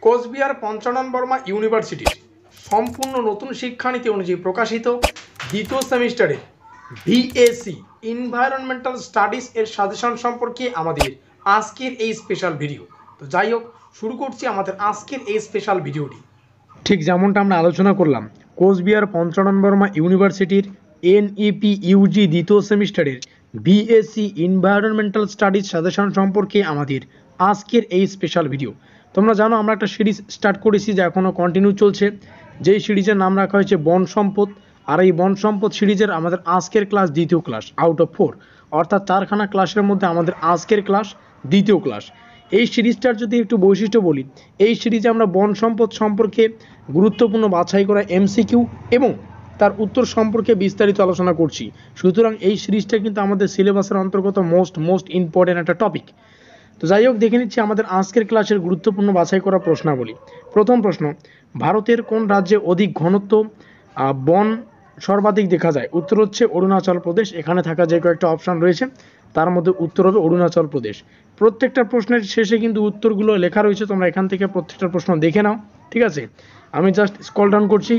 কোচবিহার পঞ্চানন বর্মা ইউনিভার্সিটির সম্পূর্ণ নতুন শিক্ষানীতি অনুযায়ী প্রকাশিত দ্বিতীয় সেমিস্টারে ভিএসসি এনভায়রনমেন্টাল স্টাডিজ এর সাজেশন সম্পর্কে আমাদের আজকের এই স্পেশাল ভিডিও। তো যাই হোক, শুরু করছি আমাদের আজকের এই স্পেশাল ভিডিওটি। ঠিক যেমনটা আমরা আলোচনা করলাম, কোচবিহার পঞ্চানন বর্মা ইউনিভার্সিটির এনইপি ইউজি দ্বিতীয় সেমিস্টারের বিএসসি এনভায়রনমেন্টাল স্টাডিজ সাজেশন সম্পর্কে আমাদের আজকের এই স্পেশাল ভিডিও। তোমরা জানো আমরা একটা সিরিজ স্টার্ট করেছি যা এখনও কন্টিনিউ চলছে, যেই সিরিজের নাম রাখা হয়েছে বন সম্পদ। আর এই বন সম্পদ সিরিজের আমাদের আজকের ক্লাস দ্বিতীয় ক্লাস আউট অফ 4, অর্থাৎ 4খানা ক্লাসের মধ্যে আমাদের আজকের ক্লাস দ্বিতীয় ক্লাস। এই সিরিজটার যদি একটু বৈশিষ্ট্য বলি, এই সিরিজে আমরা বন সম্পদ সম্পর্কে গুরুত্বপূর্ণ বাছাই করা এমসিকিউ এবং তার উত্তর সম্পর্কে বিস্তারিত আলোচনা করছি। সুতরাং এই সিরিজটা কিন্তু আমাদের সিলেবাসের অন্তর্গত মোস্ট ইম্পর্টেন্ট একটা টপিক। তো যাই হোক, দেখে নিচ্ছি আমাদের আজকের ক্লাসের গুরুত্বপূর্ণ বাছাই করা প্রশ্নাবলী। প্রথম প্রশ্ন, ভারতের কোন রাজ্যে অধিক ঘনত্ব বন সর্বাধিক দেখা যায়? উত্তর হচ্ছে অরুণাচল প্রদেশ। এখানে থাকা যে কয়েকটা অপশান রয়েছে তার মধ্যে উত্তর হবে অরুণাচল প্রদেশ। প্রত্যেকটা প্রশ্নের শেষে কিন্তু উত্তরগুলো লেখা রয়েছে, তোমরা এখান থেকে প্রত্যেকটা প্রশ্ন দেখে নাও। ঠিক আছে, আমি জাস্ট স্ক্রল ডাউন করছি।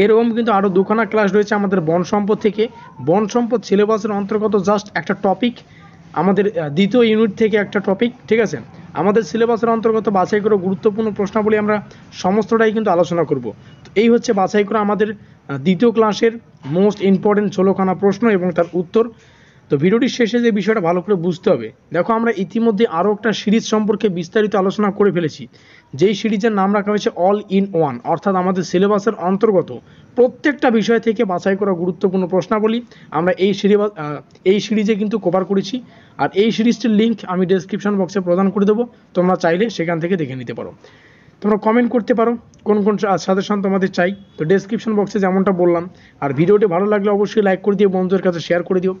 এরকম কিন্তু আরও 2খানা ক্লাস রয়েছে আমাদের বন সম্পদ থেকে। বন সম্পদ সিলেবাসের অন্তর্গত জাস্ট একটা টপিক, আমাদের দ্বিতীয় ইউনিট থেকে একটা টপিক। ঠিক আছে, আমাদের সিলেবাসের অন্তর্গত বাছাই করে গুরুত্বপূর্ণ প্রশ্নাবলী আমরা সমস্তটাই কিন্তু আলোচনা করব। তো এই হচ্ছে বাছাই করা আমাদের দ্বিতীয় ক্লাসের মোস্ট ইম্পর্টেন্ট 16খানা প্রশ্ন এবং তার উত্তর। তো ভিডিওটির শেষে যে বিষয়টা ভালো করে বুঝতে হবে, দেখো আমরা ইতিমধ্যে আরও একটা সিরিজ সম্পর্কে বিস্তারিত আলোচনা করে ফেলেছি, যেই সিরিজের নাম রাখা হয়েছে অল ইন ওয়ান, অর্থাৎ আমাদের সিলেবাসের অন্তর্গত প্রত্যেকটা বিষয় থেকে বাছাই করা গুরুত্বপূর্ণ প্রশ্নাবলী আমরা এই সিরিজে কিন্তু কভার করেছি। আর এই সিরিজটির লিঙ্ক আমি ডেসক্রিপশন বক্সে প্রদান করে দেবো, তোমরা চাইলে সেখান থেকে দেখে নিতে পারো। তোমরা কমেন্ট করতে পারো কোন কোন সাজেশন তোমাদের চাই, তো ডেসক্রিপশন বক্সে যেমনটা বললাম। আর ভিডিওটি ভালো লাগলে অবশ্যই লাইক করে দিও, বন্ধুদের কাছে শেয়ার করে দিও।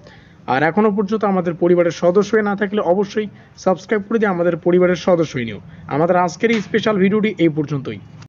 আর এখনও পর্যন্ত আমাদের পরিবারের সদস্য হয়ে না থাকলে অবশ্যই সাবস্ক্রাইব করে দিয়ে আমাদের পরিবারের সদস্য হয়ে নিও। আমাদের আজকের এই স্পেশাল ভিডিওটি এই পর্যন্তই।